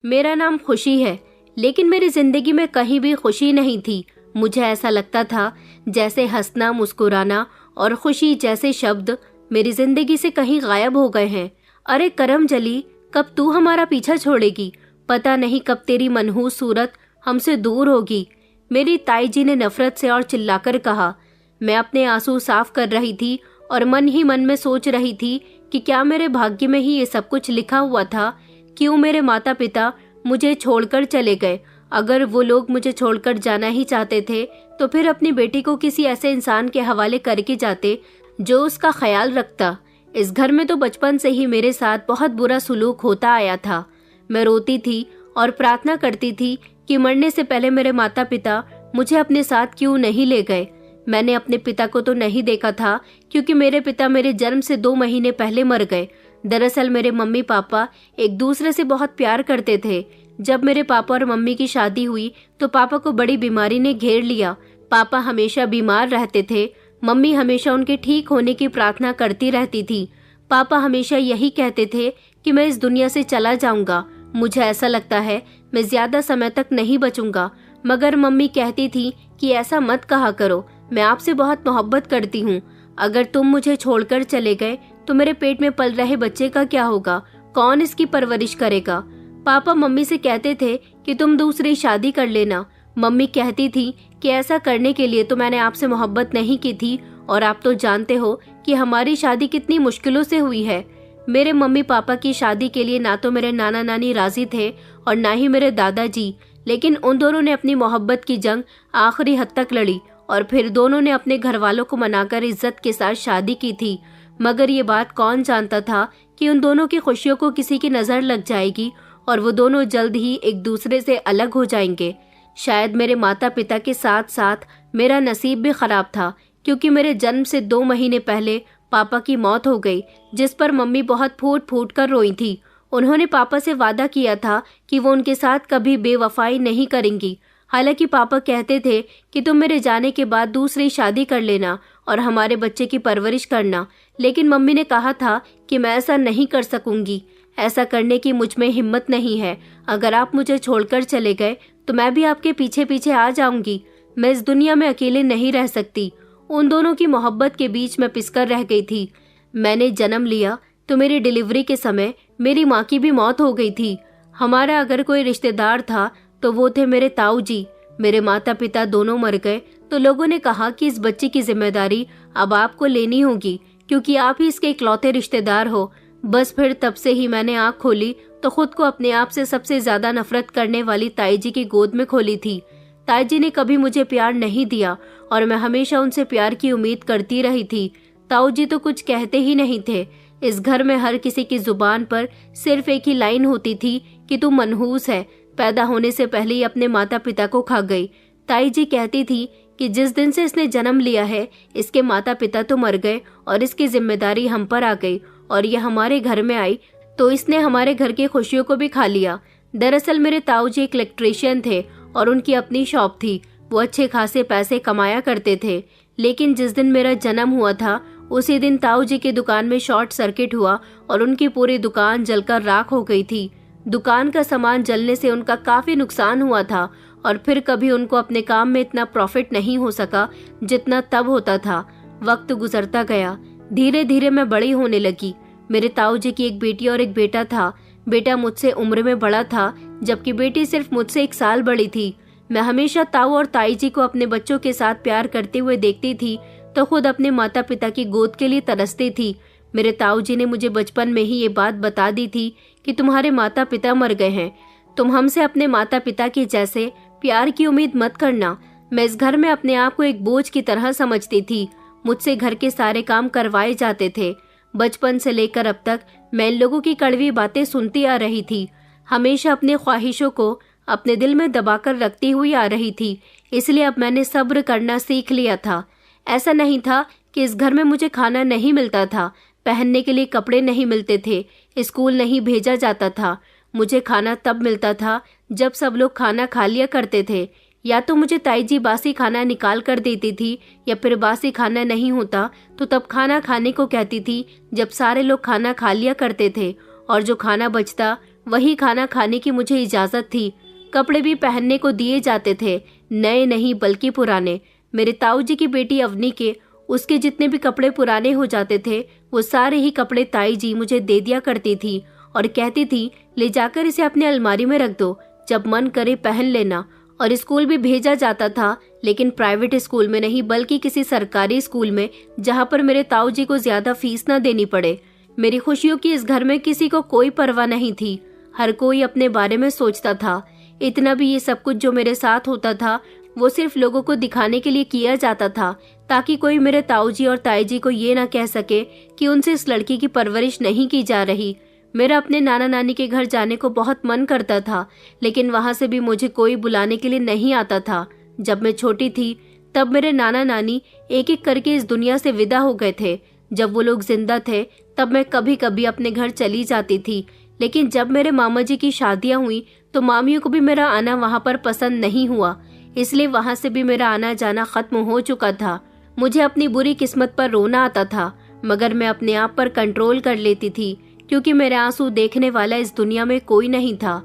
मेरा नाम खुशी है, लेकिन मेरी जिंदगी में कहीं भी खुशी नहीं थी। मुझे ऐसा लगता था जैसे हंसना, मुस्कुराना और खुशी जैसे शब्द मेरी जिंदगी से कहीं गायब हो गए हैं। अरे करमजली, कब तू हमारा पीछा छोड़ेगी? पता नहीं कब तेरी मनहूस सूरत हमसे दूर होगी। मेरी ताई जी ने नफरत से और चिल्लाकर कहा। मैं अपने आंसू साफ कर रही थी और मन ही मन में सोच रही थी कि क्या मेरे भाग्य में ही ये सब कुछ लिखा हुआ था? क्यों मेरे माता पिता मुझे छोड़कर चले गए? अगर वो लोग मुझे छोड़कर जाना ही चाहते थे तो फिर अपनी बेटी को किसी ऐसे इंसान के हवाले करके जाते जो उसका ख्याल रखता। इस घर में तो बचपन से ही मेरे साथ बहुत बुरा सुलूक होता आया था। मैं रोती थी और प्रार्थना करती थी कि मरने से पहले मेरे माता पिता मुझे अपने साथ क्यों नहीं ले गए। मैंने अपने पिता को तो नहीं देखा था क्योंकि मेरे पिता मेरे जन्म से 2 महीने पहले मर गए। दरअसल मेरे मम्मी पापा एक दूसरे से बहुत प्यार करते थे। जब मेरे पापा और मम्मी की शादी हुई तो पापा को बड़ी बीमारी ने घेर लिया। पापा हमेशा बीमार रहते थे। मम्मी हमेशा उनके ठीक होने की प्रार्थना करती रहती थी। पापा हमेशा यही कहते थे कि मैं इस दुनिया से चला जाऊंगा। मुझे ऐसा लगता है मैं ज्यादा समय तक नहीं बचूंगा, मगर मम्मी कहती थी कि ऐसा मत कहा करो, मैं आपसे बहुत मोहब्बत करती हूँ। अगर तुम मुझे छोड़कर चले गए तो मेरे पेट में पल रहे बच्चे का क्या होगा? कौन इसकी परवरिश करेगा? पापा मम्मी से कहते थे कि तुम दूसरी शादी कर लेना। मम्मी कहती थी कि ऐसा करने के लिए तो मैंने आपसे मोहब्बत नहीं की थी और आप तो जानते हो कि हमारी शादी कितनी मुश्किलों से हुई है। मेरे मम्मी पापा की शादी के लिए ना तो मेरे नाना नानी राजी थे और ना ही मेरे दादाजी, लेकिन उन दोनों ने अपनी मोहब्बत की जंग आखिरी हद तक लड़ी और फिर दोनों ने अपने घर वालों को मनाकर इज्जत के साथ शादी की थी। मगर ये बात कौन जानता था कि उन दोनों की खुशियों को किसी की नजर लग जाएगी और वो दोनों जल्द ही एक दूसरे से अलग हो जाएंगे। शायद मेरे माता पिता के साथ साथ मेरा नसीब भी खराब था, क्योंकि मेरे जन्म से 2 महीने पहले पापा की मौत हो गई, जिस पर मम्मी बहुत फूट फूट कर रोई थी। उन्होंने पापा से वादा किया था कि वो उनके साथ कभी बेवफाई नहीं करेंगी। हालांकि पापा कहते थे कि तुम मेरे जाने के बाद दूसरी शादी कर लेना और हमारे बच्चे की परवरिश करना, लेकिन मम्मी ने कहा था कि मैं ऐसा नहीं कर सकूंगी। ऐसा करने की मुझ में हिम्मत नहीं है। अगर आप मुझे छोड़कर चले गए तो मैं भी आपके पीछे पीछे आ जाऊंगी। मैं इस दुनिया में अकेले नहीं रह सकती। उन दोनों की मोहब्बत के बीच मैं पिसकर रह गई थी। मैंने जन्म लिया तो मेरी डिलीवरी के समय मेरी माँ की भी मौत हो गई थी। हमारा अगर कोई रिश्तेदार था तो वो थे मेरे ताऊ जी। मेरे माता पिता दोनों मर गए तो लोगों ने कहा कि इस बच्चे की जिम्मेदारी अब आपको लेनी होगी, क्योंकि आप ही इसके इकलौते रिश्तेदार हो। बस फिर तब से ही मैंने आँख खोली तो खुद को अपने आप से सबसे ज्यादा नफरत करने वाली ताई जी की गोद में खोली थी। ताई जी ने कभी मुझे प्यार नहीं दिया और मैं हमेशा उनसे प्यार की उम्मीद करती रही थी। ताऊ जी तो कुछ कहते ही नहीं थे। इस घर में हर किसी की जुबान पर सिर्फ एक ही लाइन होती थी कि तू मनहूस है, पैदा होने से पहले ही अपने माता पिता को खा गई। ताई जी कहती थी कि जिस दिन से इसने जन्म लिया है इसके माता पिता तो मर गए और इसकी जिम्मेदारी हम पर आ गई, और ये हमारे घर में आई तो इसने हमारे घर की खुशियों को भी खा लिया। दरअसल मेरे ताऊ जी एक इलेक्ट्रीशियन थे और उनकी अपनी शॉप थी। वो अच्छे खासे पैसे कमाया करते थे, लेकिन जिस दिन मेरा जन्म हुआ था उसी दिन ताऊ जी की दुकान में शॉर्ट सर्किट हुआ और उनकी पूरी दुकान जलकर राख हो गई थी। दुकान का सामान जलने से उनका काफी नुकसान हुआ था और फिर कभी उनको अपने काम में इतना प्रॉफिट नहीं हो सका जितना तब होता था। वक्त गुजरता गया, धीरे धीरे मैं बड़ी होने लगी। मेरे ताऊ जी की एक बेटी और एक बेटा था। बेटा मुझसे उम्र में बड़ा था, जबकि बेटी सिर्फ मुझसे 1 साल बड़ी थी। मैं हमेशा ताऊ और ताई जी को अपने बच्चों के साथ प्यार करते हुए देखती थी तो खुद अपने माता पिता की गोद के लिए तरसती थी। मेरे ताऊ जी ने मुझे बचपन में ही ये बात बता दी थी कि तुम्हारे माता पिता मर गए हैं, तुम हमसे अपने माता पिता के जैसे प्यार की उम्मीद मत करना। मैं इस घर में अपने आप को एक बोझ की तरह समझती थी। मुझसे घर के सारे काम करवाए जाते थे। बचपन से लेकर अब तक मैं इन लोगों की कड़वी बातें सुनती आ रही थी। हमेशा अपने ख्वाहिशों को अपने दिल में दबाकर रखती हुई आ रही थी, इसलिए अब मैंने सब्र करना सीख लिया था। ऐसा नहीं था कि इस घर में मुझे खाना नहीं मिलता था, पहनने के लिए कपड़े नहीं मिलते थे, स्कूल नहीं भेजा जाता था। मुझे खाना तब मिलता था जब सब लोग खाना खा लिया करते थे। या तो मुझे ताई जी बासी खाना निकाल कर देती थी, या फिर बासी खाना नहीं होता तो तब खाना खाने को कहती थी जब सारे लोग खाना खा लिया करते थे, और जो खाना बचता वही खाना खाने की मुझे इजाज़त थी। कपड़े भी पहनने को दिए जाते थे, नए नहीं बल्कि पुराने। मेरे ताऊ जी की बेटी अवनी के उसके जितने भी कपड़े पुराने हो जाते थे वो सारे ही कपड़े ताई जी मुझे दे दिया करती थी और कहती थी ले जाकर इसे अपने अलमारी में रख दो, जब मन करे पहन लेना। और स्कूल भी भेजा जाता था, लेकिन प्राइवेट स्कूल में नहीं बल्कि किसी सरकारी स्कूल में, जहाँ पर मेरे ताऊ जी को ज्यादा फीस न देनी पड़े। मेरी खुशियों की इस घर में किसी को कोई परवाह नहीं थी। हर कोई अपने बारे में सोचता था। इतना भी ये सब कुछ जो मेरे साथ होता था वो सिर्फ लोगों को दिखाने के लिए किया जाता था, ताकि कोई मेरे ताऊ जी और ताई जी को ये ना कह सके कि उनसे इस लड़की की परवरिश नहीं की जा रही। मेरा अपने नाना नानी के घर जाने को बहुत मन करता था, लेकिन वहां से भी मुझे कोई बुलाने के लिए नहीं आता था। जब मैं छोटी थी तब मेरे नाना नानी एक एक करके इस दुनिया से विदा हो गए थे। जब वो लोग जिंदा थे तब मैं कभी कभी अपने घर चली जाती थी, लेकिन जब मेरे मामा जी की शादियां हुई तो मामियों को भी मेरा आना वहां पर पसंद नहीं हुआ, इसलिए वहां से भी मेरा आना जाना खत्म हो चुका था। मुझे अपनी बुरी किस्मत पर रोना आता था, मगर मैं अपने आप पर कंट्रोल कर लेती थी, क्योंकि मेरे आंसू देखने वाला इस दुनिया में कोई नहीं था।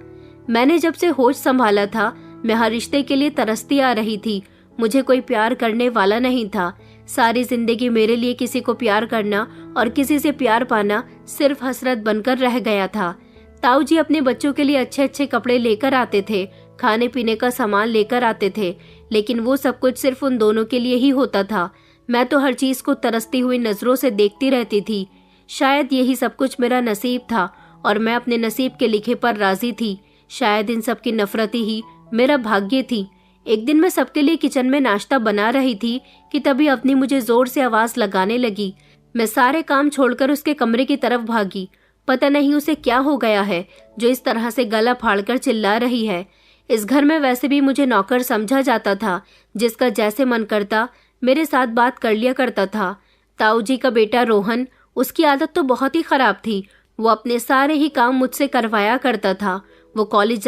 मैंने जब से होश संभाला था मैं हर रिश्ते के लिए तरसती आ रही थी। मुझे कोई प्यार करने वाला नहीं था। सारी जिंदगी मेरे लिए किसी को प्यार करना और किसी से प्यार पाना सिर्फ हसरत बनकर रह गया था। ताऊ जी अपने बच्चों के लिए अच्छे अच्छे कपड़े लेकर आते थे, खाने पीने का सामान लेकर आते थे, लेकिन वो सब कुछ सिर्फ उन दोनों के लिए ही होता था। मैं तो हर चीज को तरसती हुई नजरों से देखती रहती थी। शायद यही सब कुछ मेरा नसीब था और मैं अपने नसीब के लिखे पर राजी थी। शायद इन सब की नफरत ही मेरा भाग्य थी। एक दिन मैं सबके लिए किचन में नाश्ता बना रही थी कि तभी अवनी मुझे जोर से आवाज लगाने लगी। मैं सारे काम छोड़कर उसके कमरे की तरफ भागी। पता नहीं उसे क्या हो गया है जो इस तरह से गला फाड़कर चिल्ला रही है। इस घर में वैसे भी मुझे नौकर समझा जाता था, जिसका जैसे मन करता मेरे साथ बात कर लिया करता था। ताऊ जी का बेटा रोहन, उसकी आदत तो बहुत ही खराब थी। वो अपने सारे ही काम मुझसे करवाया करता था। वो कॉलेज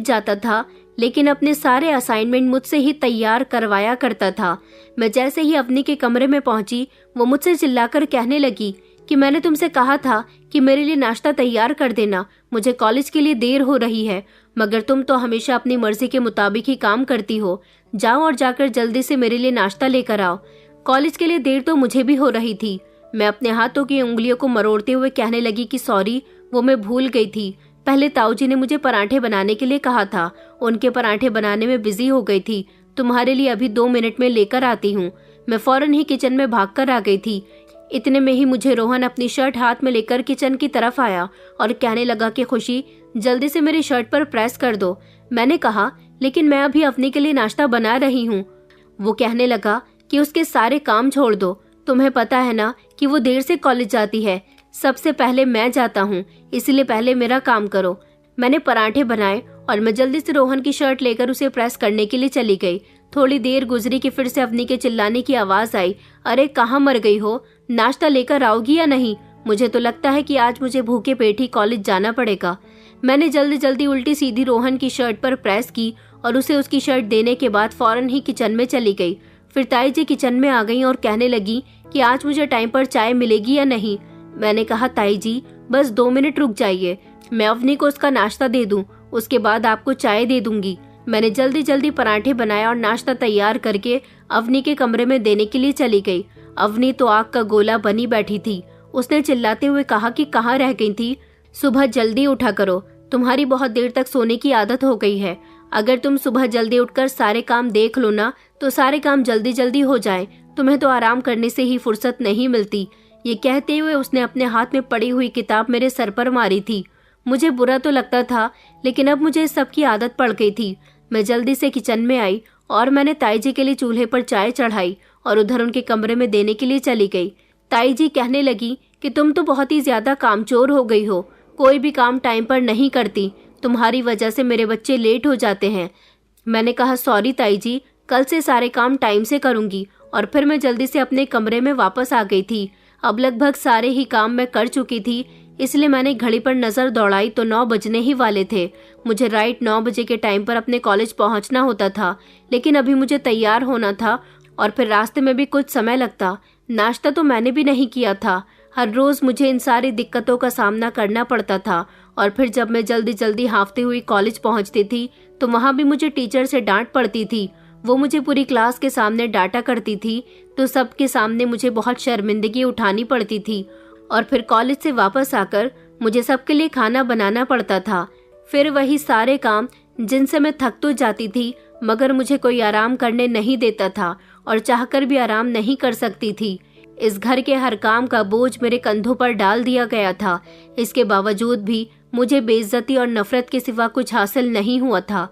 जाता था लेकिन अपने सारे असाइनमेंट मुझसे ही तैयार करवाया करता था। मैं जैसे ही अवनी के कमरे में पहुंची वो मुझसे चिल्लाकर कहने लगी कि मैंने तुमसे कहा था कि मेरे लिए नाश्ता तैयार कर देना, मुझे कॉलेज के लिए देर हो रही है, मगर तुम तो हमेशा अपनी मर्जी के मुताबिक ही काम करती हो। जाओ और जाकर जल्दी से मेरे लिए नाश्ता लेकर आओ। कॉलेज के लिए देर तो मुझे भी हो रही थी। मैं अपने हाथों की उंगलियों को मरोड़ते हुए कहने लगी कि सॉरी, वो मैं भूल गई थी। पहले ताऊ जी ने मुझे पराठे बनाने के लिए कहा था, उनके पराठे बनाने में बिजी हो गई थी। तुम्हारे लिए अभी 2 मिनट में लेकर आती हूँ। मैं फौरन ही किचन में भागकर आ गई थी। इतने में ही मुझे रोहन अपनी शर्ट हाथ में लेकर किचन की तरफ आया और कहने लगा कि खुशी, जल्दी से मेरी शर्ट पर प्रेस कर दो। मैंने कहा लेकिन मैं अभी अवनी के लिए नाश्ता बना रही हूँ। वो कहने लगा कि उसके सारे काम छोड़ दो, तुम्हें पता है ना कि वो देर से कॉलेज जाती है, सबसे पहले मैं जाता हूँ, इसलिए पहले मेरा काम करो। मैंने पराठे बनाए और मैं जल्दी से रोहन की शर्ट लेकर उसे प्रेस करने के लिए चली गई। थोड़ी देर गुजरी कि फिर से अवनी के चिल्लाने की आवाज आई, अरे कहाँ मर गई हो, नाश्ता लेकर आओगी या नहीं? मुझे तो लगता है कि आज मुझे भूखे पेट ही कॉलेज जाना पड़ेगा। मैंने जल्दी जल्दी उल्टी सीधी रोहन की शर्ट पर प्रेस की और उसे उसकी शर्ट देने के बाद फौरन ही किचन में चली गई। फिर ताई जी किचन में आ गई और कहने लगी कि आज मुझे टाइम पर चाय मिलेगी या नहीं। मैंने कहा ताई जी बस 2 मिनट रुक जाइए, मैं अवनी को उसका नाश्ता दे दूं, उसके बाद आपको चाय दे दूंगी। मैंने जल्दी जल्दी पराठे बनाया और नाश्ता तैयार करके अवनी के कमरे में देने के लिए चली गई। अवनी तो आग का गोला बनी बैठी थी। उसने चिल्लाते हुए कहा कि कहाँ रह गई थी, सुबह जल्दी उठा करो, तुम्हारी बहुत देर तक सोने की आदत हो गई है। अगर तुम सुबह जल्दी उठकर सारे काम देख लो ना तो सारे काम जल्दी जल्दी हो जाए, तुम्हें तो आराम करने से ही फुर्सत नहीं मिलती। ये कहते हुए उसने अपने हाथ में पड़ी हुई किताब मेरे सर पर मारी थी। मुझे बुरा तो लगता था, लेकिन अब मुझे इस सब की आदत पड़ गई थी। मैं जल्दी से किचन में आई और मैंने ताई जी के लिए चूल्हे पर चाय चढ़ाई और उधर उनके कमरे में देने के लिए चली गई। ताई जी कहने लगी कि तुम तो बहुत ही ज्यादा कामचोर हो गई हो, कोई भी काम टाइम पर नहीं करती, तुम्हारी वजह से मेरे बच्चे लेट हो जाते हैं। मैंने कहा सॉरी ताई जी, कल से सारे काम टाइम से करूंगी। और फिर मैं जल्दी से अपने कमरे में वापस आ गई थी। अब लगभग सारे ही काम मैं कर चुकी थी, इसलिए मैंने घड़ी पर नजर दौड़ाई तो 9 बजने ही वाले थे। मुझे राइट 9 बजे के टाइम पर अपने कॉलेज पहुंचना होता था, लेकिन अभी मुझे तैयार होना था और फिर रास्ते में भी कुछ समय लगता। नाश्ता तो मैंने भी नहीं किया था। हर रोज मुझे इन सारी दिक्कतों का सामना करना पड़ता था और फिर जब मैं जल्दी जल्दी हाँफते हुई कॉलेज पहुंचती थी तो वहां भी मुझे टीचर से डांट पड़ती थी। वो मुझे पूरी क्लास के सामने डांटा करती थी तो सबके सामने मुझे बहुत शर्मिंदगी उठानी पड़ती थी। और फिर कॉलेज से वापस आकर मुझे सबके लिए खाना बनाना पड़ता था। फिर वही सारे काम जिनसे मैं थक तो जाती थी मगर मुझे कोई आराम करने नहीं देता था और चाहकर भी आराम नहीं कर सकती थी। इस घर के हर काम का बोझ मेरे कंधों पर डाल दिया गया था। इसके बावजूद भी मुझे बेइज्जती और नफरत के सिवा कुछ हासिल नहीं हुआ था।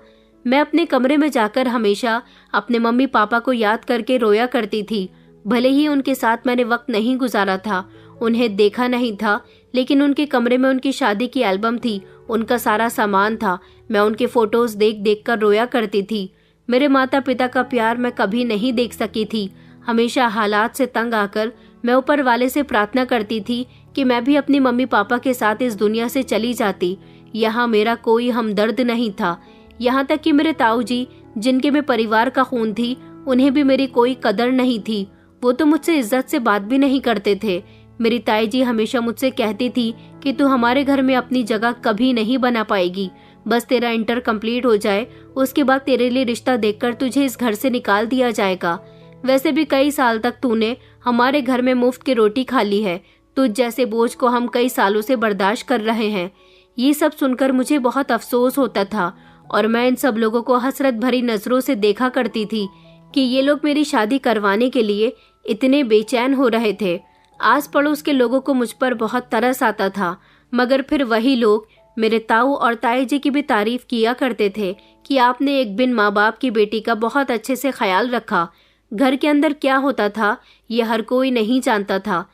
मैं अपने कमरे में जाकर हमेशा अपने मम्मी पापा को याद करके रोया करती थी। भले ही उनके साथ मैंने वक्त नहीं गुजारा था, उन्हें देखा नहीं था, लेकिन उनके कमरे में उनकी शादी की एल्बम थी, उनका सारा सामान था। मैं उनके फोटोज देख देख कर रोया करती थी। मेरे माता पिता का प्यार मैं कभी नहीं देख सकी थी। हमेशा हालात से तंग आकर मैं ऊपर वाले से प्रार्थना करती थी कि मैं भी अपनी मम्मी पापा के साथ इस दुनिया से चली जाती। यहाँ मेरा कोई हमदर्द नहीं था। यहाँ तक कि मेरे ताऊ जी, जिनके मैं परिवार का खून थी, उन्हें भी मेरी कोई कदर नहीं थी। वो तो मुझसे इज्जत से बात भी नहीं करते थे। मेरी ताई जी हमेशा मुझसे कहती थी कि तू हमारे घर में अपनी जगह कभी नहीं बना पाएगी। बस तेरा इंटर कंप्लीट हो जाए, उसके बाद तेरे लिए रिश्ता देखकर तुझे इस घर से निकाल दिया जाएगा। वैसे भी कई साल तक तूने हमारे घर में मुफ्त की रोटी खा ली है। तुझ जैसे बोझ को हम कई सालों से बर्दाश्त कर रहे हैं। ये सब सुनकर मुझे बहुत अफसोस होता था और मैं इन सब लोगों को हसरत भरी नजरों से देखा करती थी कि ये लोग मेरी शादी करवाने के लिए इतने बेचैन हो रहे थे। आस पड़ोस के लोगों को मुझ पर बहुत तरस आता था, मगर फिर वही लोग मेरे ताऊ और ताई जी की भी तारीफ किया करते थे कि आपने एक बिन माँ बाप की बेटी का बहुत अच्छे से ख्याल रखा। घर के अंदर क्या होता था ये हर कोई नहीं जानता था।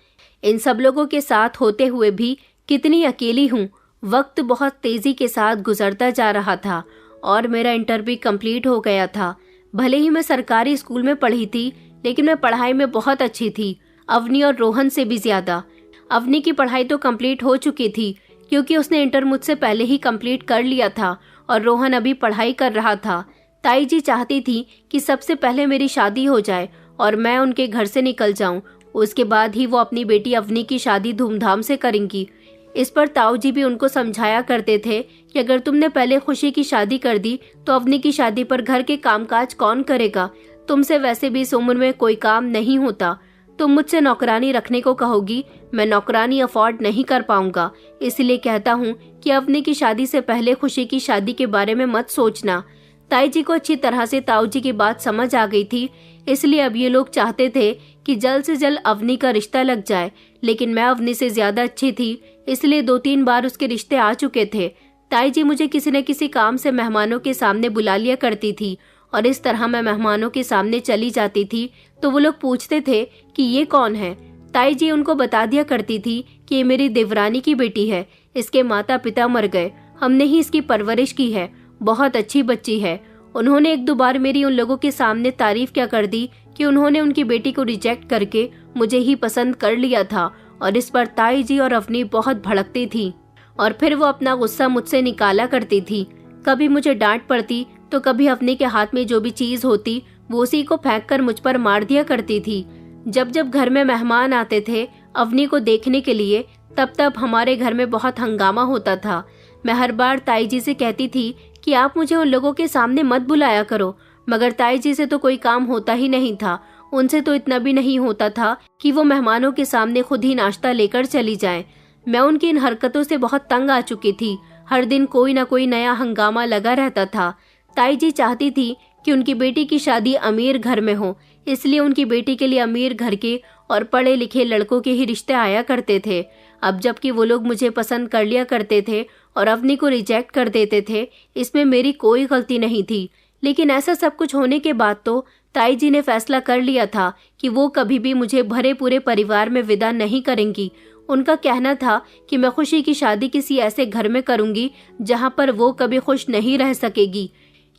इन सब लोगों के साथ होते हुए भी कितनी अकेली हूँ। वक्त बहुत तेजी के साथ गुजरता जा रहा था और मेरा इंटर भी कंप्लीट हो गया था। भले ही मैं सरकारी स्कूल में पढ़ी थी, लेकिन मैं पढ़ाई में बहुत अच्छी थी, अवनी और रोहन से भी ज्यादा। अवनी की पढ़ाई तो कंप्लीट हो चुकी थी क्योंकि उसने इंटर मुझसे पहले ही कंप्लीट कर लिया था और रोहन अभी पढ़ाई कर रहा था। ताई जी चाहती थी कि सबसे पहले मेरी शादी हो जाए और मैं उनके घर से निकल जाऊं। उसके बाद ही वो अपनी बेटी अवनी की शादी धूमधाम से करेंगी। इस पर ताऊ जी भी उनको समझाया करते थे कि अगर तुमने पहले खुशी की शादी कर दी तो अवनी की शादी पर घर के कामकाज कौन करेगा। तुमसे वैसे भी इस उम्र में कोई काम नहीं होता। तुम मुझसे नौकरानी रखने को कहोगी, मैं नौकरानी अफोर्ड नहीं कर पाऊंगा। इसलिए कहता हूँ कि अवनी की शादी से पहले खुशी की शादी के बारे में मत सोचना। ताई जी को अच्छी तरह से ताऊ जी की बात समझ आ गई थी, इसलिए अब ये लोग चाहते थे कि जल्द से जल्द अवनी का रिश्ता लग जाए। लेकिन मैं अवनी से ज्यादा अच्छी थी, इसलिए 2-3 बार उसके रिश्ते आ चुके थे। ताई जी मुझे किसी न किसी काम से मेहमानों के सामने बुला लिया करती थी और इस तरह मैं मेहमानों के सामने चली जाती थी तो वो लोग पूछते थे कि ये कौन है। ताई जी उनको बता दिया करती थी कि ये मेरी देवरानी की बेटी है, इसके माता पिता मर गए, हमने ही इसकी परवरिश की है, बहुत अच्छी बच्ची है। उन्होंने 1-2 बार मेरी उन लोगों के सामने तारीफ क्या कर दी कि उन्होंने उनकी बेटी को रिजेक्ट करके मुझे ही पसंद कर लिया था और इस पर ताई जी और अवनी बहुत भड़कती थी और फिर वो अपना गुस्सा मुझसे निकाला करती थी। कभी मुझे डांट पड़ती तो कभी अवनी के हाथ में जो भी चीज होती वो उसी को फेंक कर मुझ पर मार दिया करती थी। जब जब घर में मेहमान आते थे अवनी को देखने के लिए, तब तब हमारे घर में बहुत हंगामा होता था। मैं हर बार ताई जी से कहती थी कि आप मुझे उन लोगों के सामने मत बुलाया करो, मगर ताई जी से तो कोई काम होता ही नहीं था। उनसे तो इतना भी नहीं होता था कि वो मेहमानों के सामने खुद ही नाश्ता लेकर चली जाएं। मैं उनकी इन हरकतों से बहुत तंग आ चुकी थी। हर दिन कोई ना कोई नया हंगामा लगा रहता था। ताई जी चाहती थी कि उनकी बेटी की शादी अमीर घर में हो, इसलिए उनकी बेटी के लिए अमीर घर के और पढ़े लिखे लड़कों के ही रिश्ते आया करते थे। अब जबकि वो लोग मुझे पसंद कर लिया करते थे और अवनी को रिजेक्ट कर देते थे, इसमें मेरी कोई गलती नहीं थी। लेकिन ऐसा सब कुछ होने के बाद तो ताई जी ने फैसला कर लिया था कि वो कभी भी मुझे भरे पूरे परिवार में विदा नहीं करेंगी। उनका कहना था कि मैं खुशी की शादी किसी ऐसे घर में करूंगी जहां पर वो कभी खुश नहीं रह सकेगी।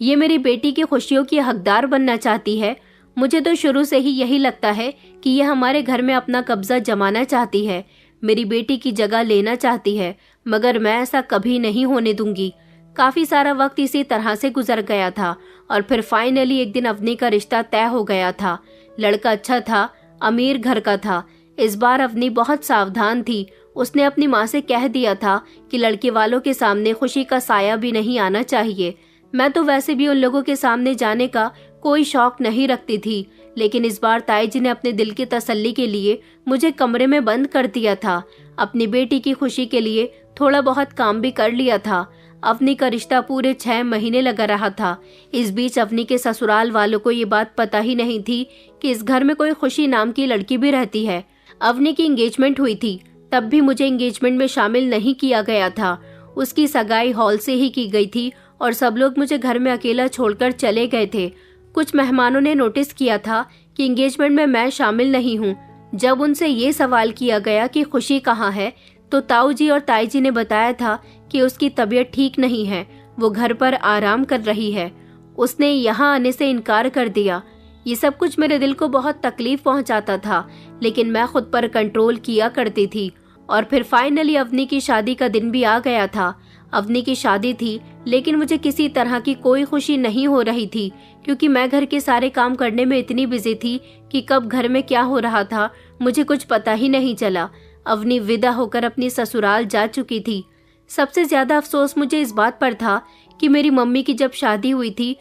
ये मेरी बेटी की खुशियों की हकदार बनना चाहती है। मुझे तो शुरू से ही यही लगता है कि यह हमारे घर में अपना कब्जा जमाना चाहती है, मेरी बेटी की जगह लेना चाहती है, मगर मैं ऐसा कभी नहीं होने दूंगी। काफी सारा वक्त इसी तरह से गुजर गया था और फिर फाइनली एक दिन अवनी का रिश्ता तय हो गया था। लड़का अच्छा था, अमीर घर का था। इस बार अवनी बहुत सावधान थी। उसने अपनी माँ से कह दिया था कि लड़के वालों के सामने खुशी का साया भी नहीं आना चाहिए। मैं तो वैसे भी उन लोगों के सामने जाने का कोई शौक नहीं रखती थी, लेकिन इस बार ताई जी ने अपने दिल की तसल्ली के लिए मुझे कमरे में बंद कर दिया था। अपनी बेटी की खुशी के लिए थोड़ा बहुत काम भी कर लिया था। अवनी का रिश्ता पूरे 6 महीने लगा रहा था। इस बीच अवनी के ससुराल वालों को ये बात पता ही नहीं थी कि इस घर में कोई खुशी नाम की लड़की भी रहती है। अवनी की एंगेजमेंट हुई थी, तब भी मुझे एंगेजमेंट में शामिल नहीं किया गया था। उसकी सगाई हॉल से ही की गई थी और सब लोग मुझे घर में अकेला छोड़कर चले गए थे। कुछ मेहमानों ने नोटिस किया था कि एंगेजमेंट में मैं शामिल नहीं हूँ। जब उनसे ये सवाल किया गया कि खुशी कहाँ है, तो ताऊ जी और ताई जी ने बताया था कि उसकी तबीयत ठीक नहीं है, वो घर पर आराम कर रही है। उसने यहाँ आने से इनकार कर दिया। ये सब कुछ मेरे दिल को बहुत तकलीफ पहुंचाता था, लेकिन मैं खुद पर कंट्रोल किया करती थी। और फिर फाइनली अवनी की शादी का दिन भी आ गया था। अवनी की शादी थी, लेकिन मुझे किसी तरह की कोई खुशी नहीं हो रही थी, क्योंकि मैं घर के सारे काम करने में इतनी बिजी थी कि कब घर में क्या हो रहा था मुझे कुछ पता ही नहीं चला। अवनी विदा होकर अपनी ससुराल जा चुकी थी। सबसे ज्यादा अफसोस मुझे इस बात पर था कि मेरी मम्मी की जब शादी हुई थी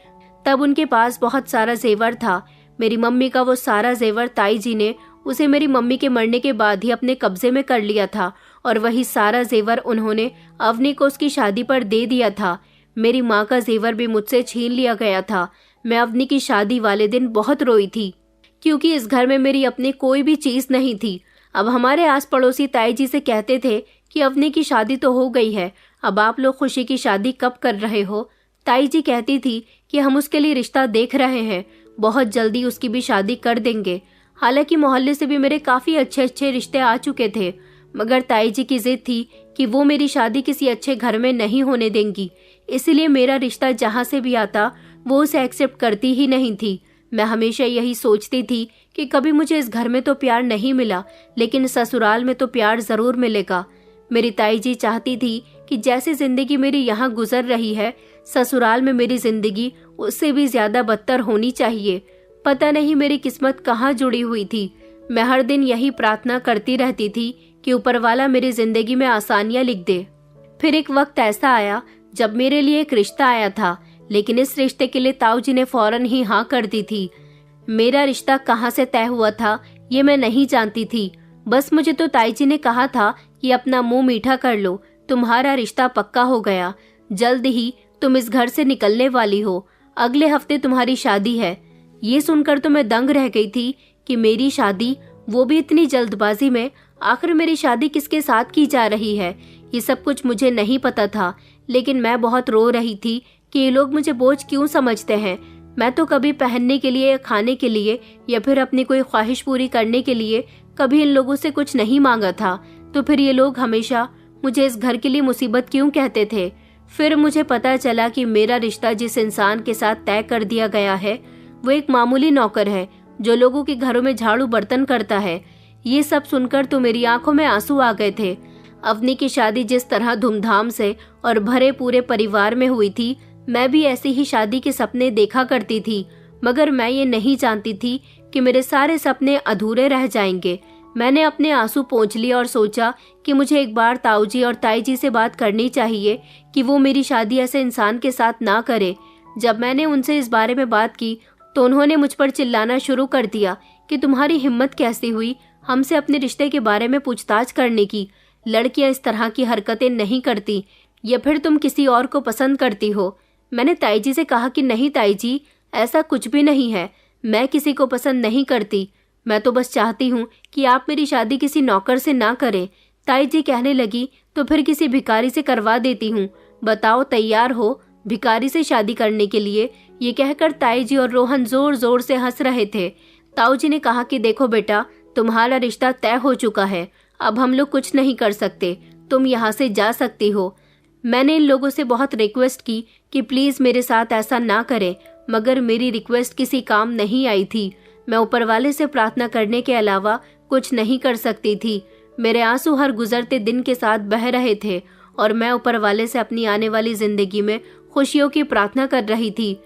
तब उनके पास बहुत सारा जेवर था। मेरी मम्मी का वो सारा जेवर ताई जी ने उसे मेरी मम्मी के मरने के बाद ही अपने कब्जे में कर लिया था, और वही सारा जेवर उन्होंने अवनी को उसकी शादी पर दे दिया था। मेरी माँ का जेवर भी मुझसे छीन लिया गया था। मैं अवनी की शादी वाले दिन बहुत रोई थी, क्योंकि इस घर में मेरी अपनी कोई भी चीज नहीं थी। अब हमारे आस पड़ोसी ताई जी से कहते थे कि अवनी की शादी तो हो गई है, अब आप लोग खुशी की शादी कब कर रहे हो। ताई जी कहती थी कि हम उसके लिए रिश्ता देख रहे हैं, बहुत जल्दी उसकी भी शादी कर देंगे। हालांकि मोहल्ले से भी मेरे काफी अच्छे अच्छे रिश्ते आ चुके थे, मगर ताई जी की जिद थी कि वो मेरी शादी किसी अच्छे घर में नहीं होने देंगी, इसलिए मेरा रिश्ता जहाँ से भी आता वो उसे एक्सेप्ट करती ही नहीं थी। मैं हमेशा यही सोचती थी कि कभी मुझे इस घर में तो प्यार नहीं मिला, लेकिन ससुराल में तो प्यार जरूर मिलेगा। मेरी ताई जी चाहती थी कि जैसे जिंदगी मेरी यहाँ गुजर रही है, ससुराल में मेरी जिंदगी उससे भी ज्यादा बदतर होनी चाहिए। पता नहीं मेरी किस्मत कहाँ जुड़ी हुई थी। मैं हर दिन यही प्रार्थना करती रहती थी कि ऊपर वाला मेरी जिंदगी में आसानियां लिख दे। फिर एक वक्त ऐसा आया जब मेरे लिए एक रिश्ता आया था, लेकिन इस रिश्ते के लिए ताऊ जी ने फौरन ही हाँ कर दी थी। मेरा रिश्ता कहाँ से तय हुआ था ये मैं नहीं जानती थी, बस मुझे तो ताई जी ने कहा था कि अपना मुंह मीठा कर लो, तुम्हारा रिश्ता पक्का हो गया, जल्द ही तुम इस घर से निकलने वाली हो, अगले हफ्ते तुम्हारी शादी है। ये सुनकर तो मैं दंग रह गई थी कि मेरी शादी, वो भी इतनी जल्दबाजी में। आखिर मेरी शादी किसके साथ की जा रही है, ये सब कुछ मुझे नहीं पता था, लेकिन मैं बहुत रो रही थी कि ये लोग मुझे बोझ क्यों समझते हैं। मैं तो कभी पहनने के लिए या खाने के लिए या फिर अपनी कोई ख्वाहिश पूरी करने के लिए कभी इन लोगों से कुछ नहीं मांगा था, तो फिर ये लोग हमेशा मुझे इस घर के लिए मुसीबत क्यों कहते थे। फिर मुझे पता चला कि मेरा रिश्ता जिस इंसान के साथ तय कर दिया गया है वो एक मामूली नौकर है जो लोगों के घरों में झाड़ू बर्तन करता है। ये सब सुनकर तो मेरी आंखों में आंसू आ गए थे। अवनी की शादी जिस तरह धूमधाम से और भरे पूरे परिवार में हुई थी, मैं भी ऐसी ही शादी के सपने देखा करती थी, मगर मैं ये नहीं जानती थी कि मेरे सारे सपने अधूरे रह जाएंगे। मैंने अपने आंसू पोंछ लिए और सोचा कि मुझे एक बार ताऊ जी और ताई जी से बात करनी चाहिए कि वो मेरी शादी ऐसे इंसान के साथ ना करे। जब मैंने उनसे इस बारे में बात की तो उन्होंने मुझ पर चिल्लाना शुरू कर दिया कि तुम्हारी हिम्मत कैसी हुई हमसे अपने रिश्ते के बारे में पूछताछ करने की, लड़कियां इस तरह की हरकतें नहीं करती, या फिर तुम किसी और को पसंद करती हो। मैंने ताई जी से कहा कि नहीं ताई जी, ऐसा कुछ भी नहीं है, मैं किसी को पसंद नहीं करती, मैं तो बस चाहती हूँ कि आप मेरी शादी किसी नौकर से ना करें। ताई जी कहने लगी तो फिर किसी भिखारी से करवा देती हूँ, बताओ तैयार हो भिखारी से शादी करने के लिए। ये कहकर ताई जी और रोहन जोर जोर से हंस रहे थे। ताऊ जी ने कहा कि देखो बेटा, तुम्हारा रिश्ता तय हो चुका है, अब हम लोग कुछ नहीं कर सकते, तुम यहाँ से जा सकती हो। मैंने इन लोगों से बहुत रिक्वेस्ट की कि प्लीज मेरे साथ ऐसा ना करें, मगर मेरी रिक्वेस्ट किसी काम नहीं आई थी। मैं ऊपर वाले से प्रार्थना करने के अलावा कुछ नहीं कर सकती थी। मेरे आंसू हर गुजरते दिन के साथ बह रहे थे और मैं ऊपर वाले से अपनी आने वाली जिंदगी में खुशियों की प्रार्थना कर रही थी।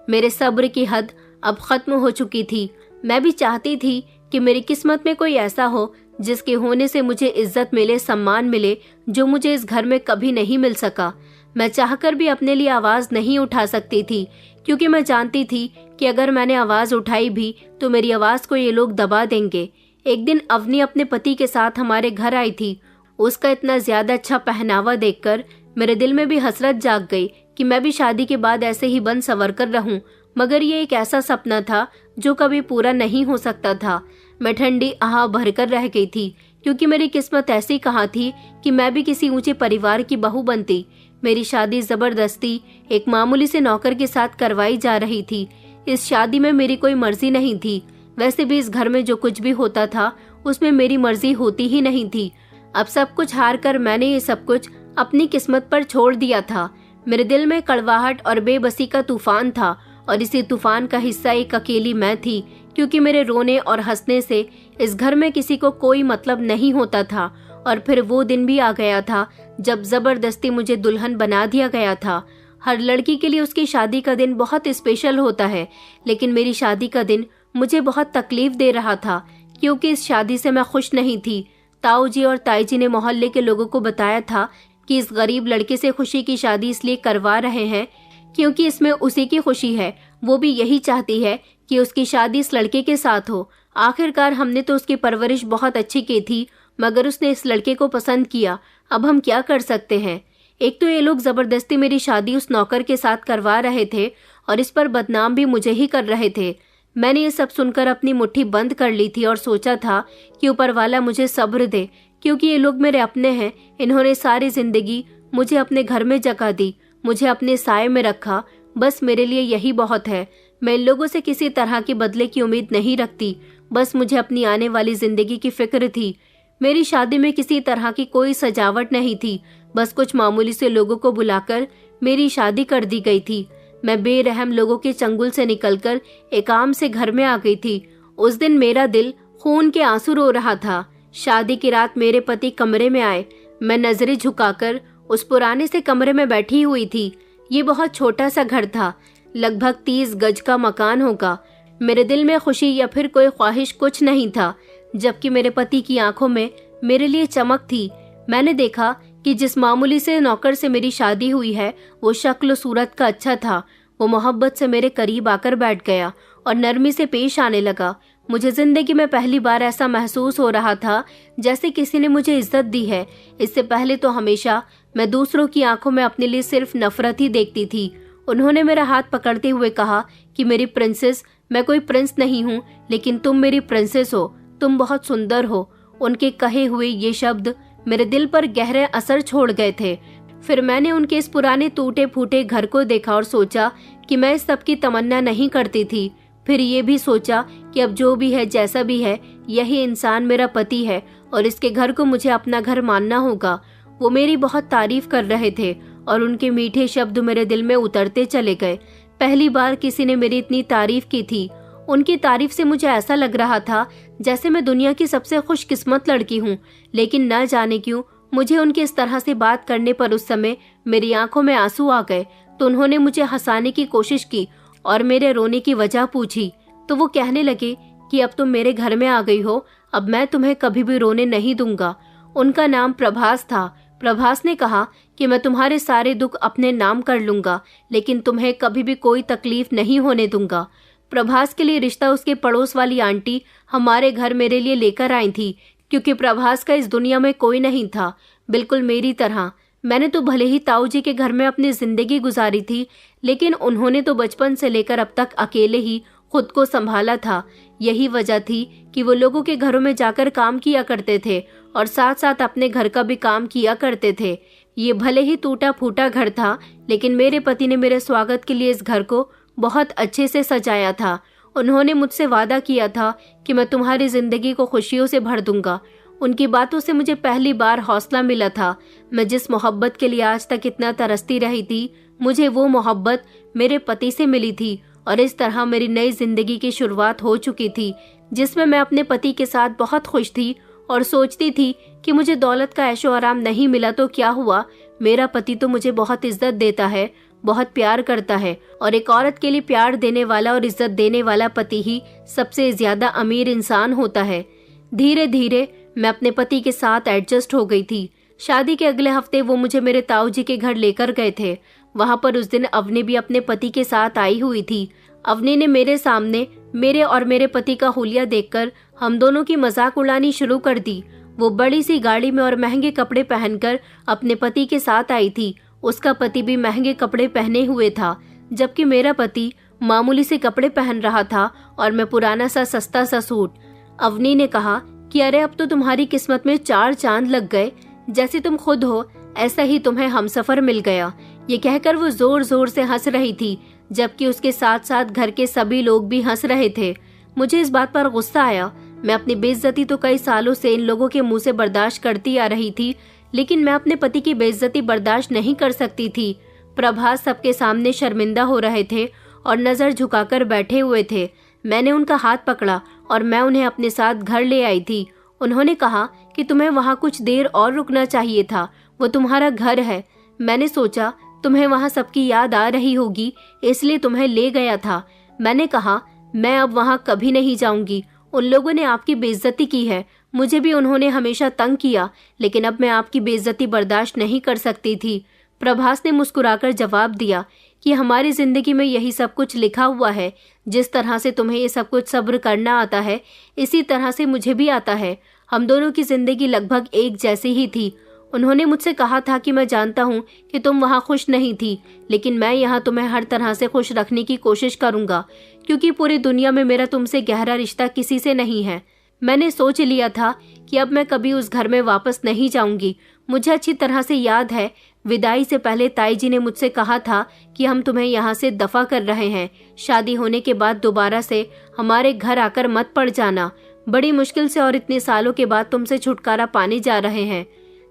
मेरे सब्र की हद अब खत्म हो चुकी थी। मैं भी चाहती थी कि मेरी किस्मत में कोई ऐसा हो जिसके होने से मुझे इज्जत मिले, सम्मान मिले, जो मुझे इस घर में कभी नहीं मिल सका। मैं चाहकर भी अपने लिए आवाज नहीं उठा सकती थी, क्योंकि मैं जानती थी कि अगर मैंने आवाज उठाई भी तो मेरी आवाज को ये लोग दबा देंगे। एक दिन अवनी अपने पति के साथ हमारे घर आई थी। उसका इतना ज्यादा अच्छा पहनावा देखकर मेरे दिल में भी हसरत जाग गई कि मैं भी शादी के बाद ऐसे ही बन संवर कर रहूं। मगर ये एक ऐसा सपना था जो कभी पूरा नहीं हो सकता था। मैं ठंडी आह भरकर रह गई थी, क्योंकि मेरी किस्मत ऐसी कहाँ थी कि मैं भी किसी ऊंचे परिवार की बहू बनती। मेरी शादी जबरदस्ती एक मामूली से नौकर के साथ करवाई जा रही थी। इस शादी में मेरी कोई मर्जी नहीं थी। वैसे भी इस घर में जो कुछ भी होता था उसमें मेरी मर्जी होती ही नहीं थी। अब सब कुछ हार कर मैंने ये सब कुछ अपनी किस्मत पर छोड़ दिया था। मेरे दिल में कड़वाहट और बेबसी का तूफान था, और इसी तूफान का हिस्सा एक अकेली मैं थी, क्योंकि मेरे रोने और हंसने से इस घर में किसी को कोई मतलब नहीं होता था। और फिर वो दिन भी आ गया था जब जबरदस्ती मुझे दुल्हन बना दिया गया था। हर लड़की के लिए उसकी शादी का दिन बहुत स्पेशल होता है, लेकिन मेरी शादी का दिन मुझे बहुत तकलीफ दे रहा था, क्योंकि इस शादी से मैं खुश नहीं थी। ताऊ जी और ताई जी ने मोहल्ले के लोगों को बताया था कि इस गरीब लड़के से खुशी की शादी इसलिए करवा रहे हैं क्योंकि इसमें उसी की खुशी है। वो भी यही चाहती है कि उसकी शादी इस लड़के के साथ हो। आखिरकार हमने तो उसकी परवरिश बहुत अच्छी की थी, मगर उसने इस लड़के को पसंद किया। अब हम क्या कर सकते हैं। एक तो ये लोग जबरदस्ती मेरी शादी उस नौकर के साथ करवा रहे थे, और इस पर बदनाम भी मुझे ही कर रहे थे। मैंने ये सब सुनकर अपनी मुट्ठी बंद कर ली थी और सोचा था कि ऊपर वाला मुझे सब्र दे, क्योंकि ये लोग मेरे अपने हैं। इन्होंने सारी जिंदगी मुझे अपने घर में जगह दी, मुझे अपने साए में रखा। बस मेरे लिए यही बहुत है। मैं इन लोगों से किसी तरह के बदले की उम्मीद नहीं रखती। बस मुझे अपनी आने वाली जिंदगी की फिक्र थी। मेरी शादी में किसी तरह की कोई सजावट नहीं थी, बस कुछ मामूली से लोगों को बुलाकर मेरी शादी कर दी गई थी। मैं बेरहम लोगों के चंगुल से निकलकर एकाम से घर में आ गई थी। उस दिन मेरा दिल खून के आंसू रो रहा था। शादी की रात मेरे पति कमरे में आए। मैं नजरें झुकाकर उस पुराने से कमरे में बैठी हुई थी। ये बहुत छोटा सा घर था, लगभग 30 गज का मकान होगा। मेरे दिल में खुशी या फिर कोई ख्वाहिश कुछ नहीं था, जबकि मेरे पति की आंखों में मेरे लिए चमक थी। मैंने देखा कि जिस मामूली से नौकर से मेरी शादी हुई है वो शक्ल सूरत का अच्छा था। वो मोहब्बत से मेरे करीब आकर बैठ गया और नरमी से पेश आने लगा। मुझे जिंदगी में पहली बार ऐसा महसूस हो रहा था जैसे किसी ने मुझे इज्जत दी है। इससे पहले तो हमेशा मैं दूसरों की आंखों में अपने लिए सिर्फ नफरत ही देखती थी। उन्होंने मेरा हाथ पकड़ते हुए कहा कि मेरी प्रिंसेस, मैं कोई प्रिंस नहीं हूँ, लेकिन तुम मेरी प्रिंसेस हो। तुम बहुत सुंदर हो। उनके कहे हुए ये शब्द मेरे दिल पर गहरे असर छोड़ गए थे। फिर मैंने उनके इस पुराने टूटे फूटे घर को देखा और सोचा कि मैं इस सब की तमन्ना नहीं करती थी। फिर ये भी सोचा कि अब जो भी है, जैसा भी है, यही इंसान मेरा पति है और इसके घर को मुझे अपना घर मानना होगा। वो मेरी बहुत तारीफ कर रहे थे और उनके मीठे शब्द मेरे दिल में उतरते चले गए। पहली बार किसी ने मेरी इतनी तारीफ की थी। उनकी तारीफ से मुझे ऐसा लग रहा था जैसे मैं दुनिया की सबसे खुशकिस्मत लड़की हूँ। लेकिन न जाने क्यों मुझे उनके इस तरह से बात करने पर उस समय मेरी आंखों में आंसू आ गए। तो उन्होंने मुझे हंसाने की कोशिश की और मेरे रोने की वजह पूछी। तो वो कहने लगे कि अब तुम मेरे घर में आ गई हो, अब मैं तुम्हें कभी भी रोने नहीं दूंगा। उनका नाम प्रभास था। प्रभास ने कहा कि मैं तुम्हारे सारे दुख अपने नाम कर लूंगा, लेकिन तुम्हें कभी भी कोई तकलीफ नहीं होने दूंगा। प्रभास के लिए रिश्ता उसके पड़ोस वाली आंटी हमारे घर मेरे लिए लेकर आई थी, क्योंकि प्रभास का इस दुनिया में कोई नहीं था, बिल्कुल मेरी तरह। मैंने तो भले ही ताऊ जी के घर में अपनी जिंदगी गुजारी थी, लेकिन उन्होंने तो बचपन से लेकर अब तक अकेले ही खुद को संभाला था। यही वजह थी कि वो लोगों के घरों में जाकर काम किया करते थे और साथ साथ अपने घर का भी काम किया करते थे। ये भले ही टूटा फूटा घर था, लेकिन मेरे पति ने मेरे स्वागत के लिए इस घर को बहुत अच्छे से सजाया था। उन्होंने मुझसे वादा किया था कि मैं तुम्हारी जिंदगी को खुशियों से भर दूंगा। उनकी बातों से मुझे पहली बार हौसला मिला था। मैं जिस मोहब्बत के लिए आज तक इतना तरसती रही थी, मुझे वो मोहब्बत मेरे पति से मिली थी और इस तरह मेरी नई जिंदगी की शुरुआत हो चुकी थी, जिसमें मैं अपने पति के साथ बहुत खुश थी और सोचती थी कि मुझे दौलत का ऐशो आराम नहीं मिला तो क्या हुआ, मेरा पति तो मुझे बहुत इज्जत देता है, बहुत प्यार करता है, और एक औरत के लिए प्यार देने वाला और इज्जत देने वाला पति ही सबसे ज्यादा अमीर इंसान होता है। धीरे धीरे मैं अपने पति के साथ एडजस्ट हो गई थी। शादी के अगले हफ्ते वो मुझे मेरे ताऊ जी के घर लेकर गए थे। वहां पर उस दिन अवनी भी अपने पति के साथ आई हुई थी। अवनी ने मेरे सामने मेरे और मेरे पति का हुलिया देखकर हम दोनों की मजाक उड़ानी शुरू कर दी। वो बड़ी सी गाड़ी में और महंगे कपड़े पहनकर अपने पति के साथ आई थी। उसका पति भी महंगे कपड़े पहने हुए था, जबकि मेरा पति मामूली से कपड़े पहन रहा था और मैं पुराना सा सस्ता सा सूट। अवनी ने कहा कि अरे अब तो तुम्हारी किस्मत में 4 चांद लग गए, जैसे तुम खुद हो ऐसा ही तुम्हें हमसफर मिल गया। ये कहकर वो जोर जोर से हंस रही थी, जबकि उसके साथ साथ घर के सभी लोग भी हंस रहे थे। मुझे इस बात पर गुस्सा आया। मैं अपनी बेइज्जती तो कई सालों से इन लोगों के मुंह से बर्दाश्त करती आ रही थी, लेकिन मैं अपने पति की बेइज्जती बर्दाश्त नहीं कर सकती थी। प्रभास सबके सामने शर्मिंदा हो रहे थे और नजर झुकाकर बैठे हुए थे। मैंने उनका हाथ पकड़ा और मैं उन्हें अपने साथ घर ले आई थी। उन्होंने कहा कि तुम्हें वहाँ कुछ देर और रुकना चाहिए था, वो तुम्हारा घर है। मैंने सोचा तुम्हें वहाँ सबकी याद आ रही होगी, इसलिए तुम्हें ले गया था। मैंने कहा मैं अब वहाँ कभी नहीं जाऊंगी। उन लोगों ने आपकी बेइज्जती की है, मुझे भी उन्होंने हमेशा तंग किया, लेकिन अब मैं आपकी बेइज्जती बर्दाश्त नहीं कर सकती थी। प्रभास ने मुस्कुराकर जवाब दिया कि हमारी जिंदगी में यही सब कुछ लिखा हुआ है। जिस तरह से तुम्हें ये सब कुछ सब्र करना आता है, इसी तरह से मुझे भी आता है। हम दोनों की जिंदगी लगभग एक जैसी ही थी। उन्होंने मुझसे कहा था कि मैं जानता हूँ कि तुम वहाँ खुश नहीं थी, लेकिन मैं यहाँ तुम्हें हर तरह से खुश रखने की कोशिश करूँगा, क्योंकि पूरी दुनिया में मेरा तुमसे गहरा रिश्ता किसी से नहीं है। मैंने सोच लिया था कि अब मैं कभी उस घर में वापस नहीं जाऊंगी। मुझे अच्छी तरह से याद है, विदाई से पहले ताई जी ने मुझसे कहा था कि हम तुम्हें यहाँ से दफा कर रहे हैं। शादी होने के बाद दोबारा से हमारे घर आकर मत पड़ जाना। बड़ी मुश्किल से और इतने सालों के बाद तुमसे छुटकारा पाने जा रहे हैं।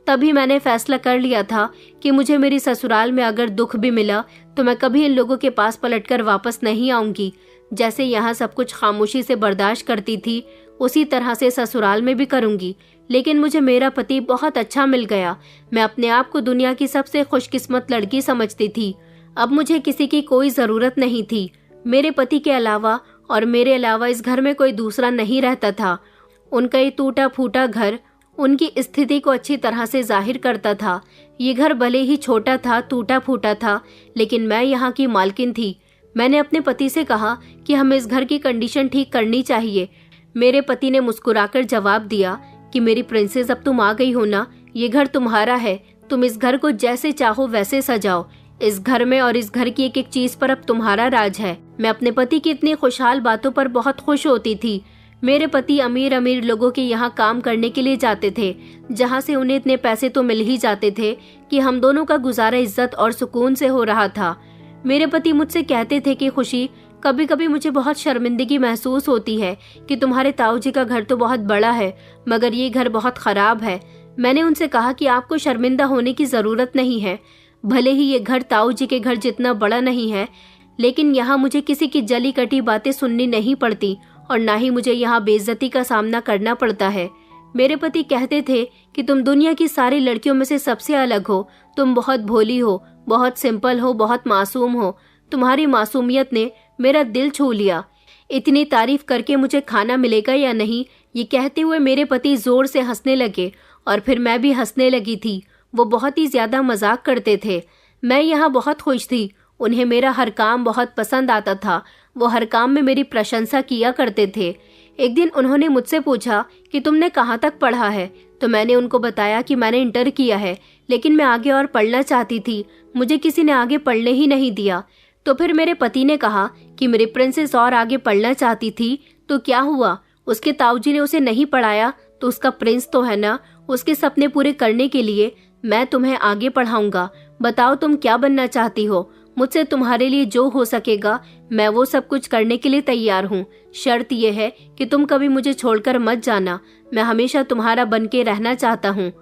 तभी मैंने फैसला कर लिया था कि मुझे मेरी ससुराल में अगर दुख भी मिला तो मैं कभी इन लोगों के पास पलटकर वापस नहीं आऊंगी। जैसे यहाँ सब कुछ खामोशी से बर्दाश्त करती थी, उसी तरह से ससुराल में भी करूंगी। लेकिन मुझे मेरा पति बहुत अच्छा मिल गया। मैं अपने आप को दुनिया की सबसे खुशकिस्मत लड़की समझती थी। अब मुझे किसी की कोई जरूरत नहीं थी। मेरे पति के अलावा और मेरे अलावा इस घर में कोई दूसरा नहीं रहता था। उनका ये टूटा फूटा घर उनकी स्थिति को अच्छी तरह से जाहिर करता था। ये घर भले ही छोटा था, टूटा फूटा था, लेकिन मैं यहाँ की मालकिन थी। मैंने अपने पति से कहा कि हमें इस घर की कंडीशन ठीक करनी चाहिए। मेरे पति ने मुस्कुराकर जवाब दिया कि मेरी प्रिंसेस, अब तुम आ गई हो ना, ये घर तुम्हारा है। तुम इस घर को जैसे चाहो वैसे सजाओ। इस घर में और इस घर की एक एक चीज पर अब तुम्हारा राज है। मैं अपने पति की इतनी खुशहाल बातों पर बहुत खुश होती थी। मेरे पति अमीर अमीर लोगों के यहाँ काम करने के लिए जाते थे, जहाँ से उन्हें इतने पैसे तो मिल ही जाते थे कि हम दोनों का गुजारा इज्जत और सुकून से हो रहा था। मेरे पति मुझसे कहते थे कि खुशी, कभी कभी मुझे बहुत शर्मिंदगी महसूस होती है कि तुम्हारे ताऊ जी का घर तो बहुत बड़ा है, मगर ये घर बहुत खराब है। मैंने उनसे कहा कि आपको शर्मिंदा होने की जरूरत नहीं है। भले ही ये घर ताऊ जी के घर जितना बड़ा नहीं है, लेकिन यहाँ मुझे किसी की जली कटी बातें सुननी नहीं पड़ती और ना ही मुझे यहाँ बेइज्जती का सामना करना पड़ता है। मेरे पति कहते थे कि तुम दुनिया की सारी लड़कियों में से सबसे अलग हो। तुम बहुत भोली हो, बहुत सिंपल हो, बहुत मासूम हो। तुम्हारी मासूमियत ने मेरा दिल छू लिया। इतनी तारीफ करके मुझे खाना मिलेगा या नहीं, ये कहते हुए मेरे पति जोर से हंसने लगे और फिर मैं भी हंसने लगी थी। वो बहुत ही ज्यादा मजाक करते थे। मैं यहाँ बहुत खुश थी। उन्हें मेरा हर काम बहुत पसंद आता था। वो हर काम में मेरी प्रशंसा किया करते थे। एक दिन उन्होंने मुझसे पूछा कि तुमने कहाँ तक पढ़ा है, तो मैंने उनको बताया कि मैंने इंटर किया है, लेकिन मैं आगे और पढ़ना चाहती थी। मुझे किसी ने आगे पढ़ने ही नहीं दिया। तो फिर मेरे पति ने कहा कि मेरी प्रिंसेस और आगे पढ़ना चाहती थी तो क्या हुआ, उसके ताऊजी ने उसे नहीं पढ़ाया तो उसका प्रिंस तो है ना। उसके सपने पूरे करने के लिए मैं तुम्हें आगे पढ़ाऊंगा। बताओ तुम क्या बनना चाहती हो। मुझसे तुम्हारे लिए जो हो सकेगा मैं वो सब कुछ करने के लिए तैयार हूँ। शर्त यह है कि तुम कभी मुझे छोड़कर मत जाना। मैं हमेशा तुम्हारा बन के रहना चाहता हूँ।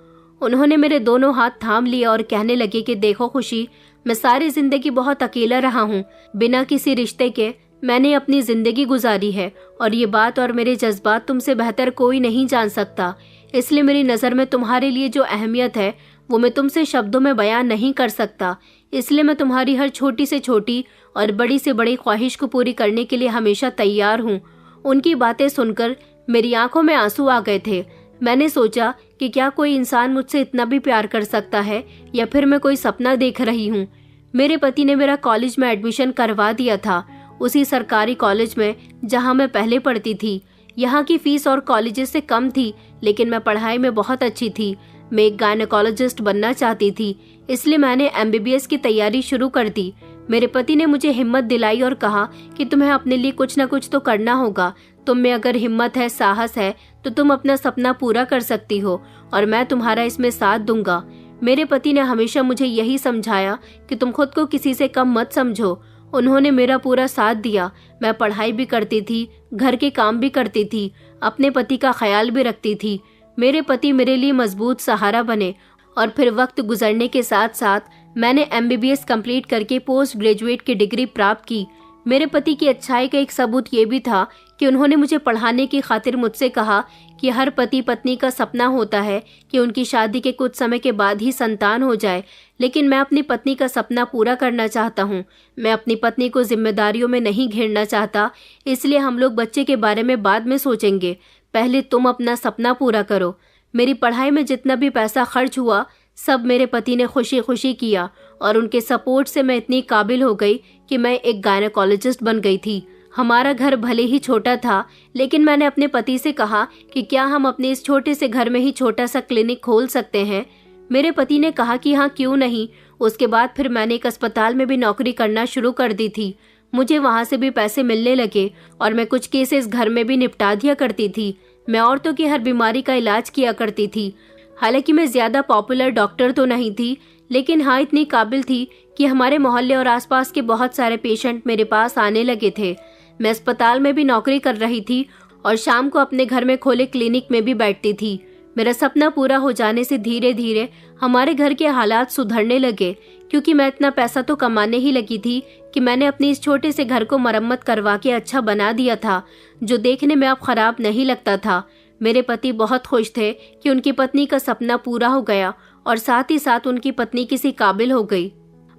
उन्होंने मेरे दोनों हाथ थाम लिए और कहने लगे कि देखो खुशी, मैं सारी जिंदगी बहुत अकेला रहा हूँ। बिना किसी रिश्ते के मैंने अपनी जिंदगी गुजारी है और ये बात और मेरे जज्बात तुमसे बेहतर कोई नहीं जान सकता। इसलिए मेरी नज़र में तुम्हारे लिए जो अहमियत है वो मैं तुमसे शब्दों में बयान नहीं कर सकता। इसलिए मैं तुम्हारी हर छोटी से छोटी और बड़ी से बड़ी ख्वाहिश को पूरी करने के लिए हमेशा तैयार हूँ। उनकी बातें सुनकर मेरी आंखों में आंसू आ गए थे। मैंने सोचा कि क्या कोई इंसान मुझसे इतना भी प्यार कर सकता है या फिर मैं कोई सपना देख रही हूँ। मेरे पति ने मेरा कॉलेज में एडमिशन करवा दिया था, उसी सरकारी कॉलेज में जहाँ मैं पहले पढ़ती थी। यहाँ की फीस और कॉलेजेस से कम थी, लेकिन मैं पढ़ाई में बहुत अच्छी थी। मैं एक गायनेकोलॉजिस्ट बनना चाहती थी, इसलिए मैंने MBBS की तैयारी शुरू कर दी। मेरे पति ने मुझे हिम्मत दिलाई और कहा कि तुम्हें अपने लिए कुछ न कुछ तो करना होगा। तुम में अगर हिम्मत है, साहस है, तो तुम अपना सपना पूरा कर सकती हो और मैं तुम्हारा इसमें साथ दूंगा। मेरे पति ने हमेशा मुझे यही समझाया कि तुम खुद को किसी से कम मत समझो। उन्होंने मेरा पूरा साथ दिया। मैं पढ़ाई भी करती थी, घर के काम भी करती थी, अपने पति का ख्याल भी रखती थी। मेरे पति मेरे लिए मजबूत सहारा बने और फिर वक्त गुजरने के साथ साथ मैंने MBBS कंप्लीट करके पोस्ट ग्रेजुएट की डिग्री प्राप्त की। मेरे पति की अच्छाई का एक सबूत ये भी था कि उन्होंने मुझे पढ़ाने की खातिर मुझसे कहा कि हर पति पत्नी का सपना होता है कि उनकी शादी के कुछ समय के बाद ही संतान हो जाए, लेकिन मैं अपनी पत्नी का सपना पूरा करना चाहता हूँ। मैं अपनी पत्नी को जिम्मेदारियों में नहीं घेरना चाहता, इसलिए हम लोग बच्चे के बारे में बाद में सोचेंगे, पहले तुम अपना सपना पूरा करो। मेरी पढ़ाई में जितना भी पैसा खर्च हुआ सब मेरे पति ने खुशी खुशी किया और उनके सपोर्ट से मैं इतनी काबिल हो गई कि मैं एक गायनेकोलॉजिस्ट बन गई थी। हमारा घर भले ही छोटा था, लेकिन मैंने अपने पति से कहा कि क्या हम अपने इस छोटे से घर में ही छोटा सा क्लिनिक खोल सकते हैं। मेरे पति ने कहा कि हाँ, क्यों नहीं। उसके बाद फिर मैंने एक अस्पताल में भी नौकरी करना शुरू कर दी थी। मुझे वहाँ से भी पैसे मिलने लगे और मैं कुछ केसेस घर में भी निपटा दिया करती थी। मैं औरतों की हर बीमारी का इलाज किया करती थी। हालांकि मैं ज्यादा पॉपुलर डॉक्टर तो नहीं थी, लेकिन हाँ इतनी काबिल थी कि हमारे मोहल्ले और आसपास के बहुत सारे पेशेंट मेरे पास आने लगे थे। मैं अस्पताल में भी नौकरी कर रही थी और शाम को अपने घर में खोले क्लिनिक में भी बैठती थी। मेरा सपना पूरा हो जाने से धीरे धीरे हमारे घर के हालात सुधरने लगे, क्योंकि मैं इतना पैसा तो कमाने ही लगी थी कि मैंने अपने इस छोटे से घर को मरम्मत करवा के अच्छा बना दिया था, जो देखने में अब खराब नहीं लगता था। मेरे पति बहुत खुश थे कि उनकी पत्नी का सपना पूरा हो गया और साथ ही साथ उनकी पत्नी किसी काबिल हो गई।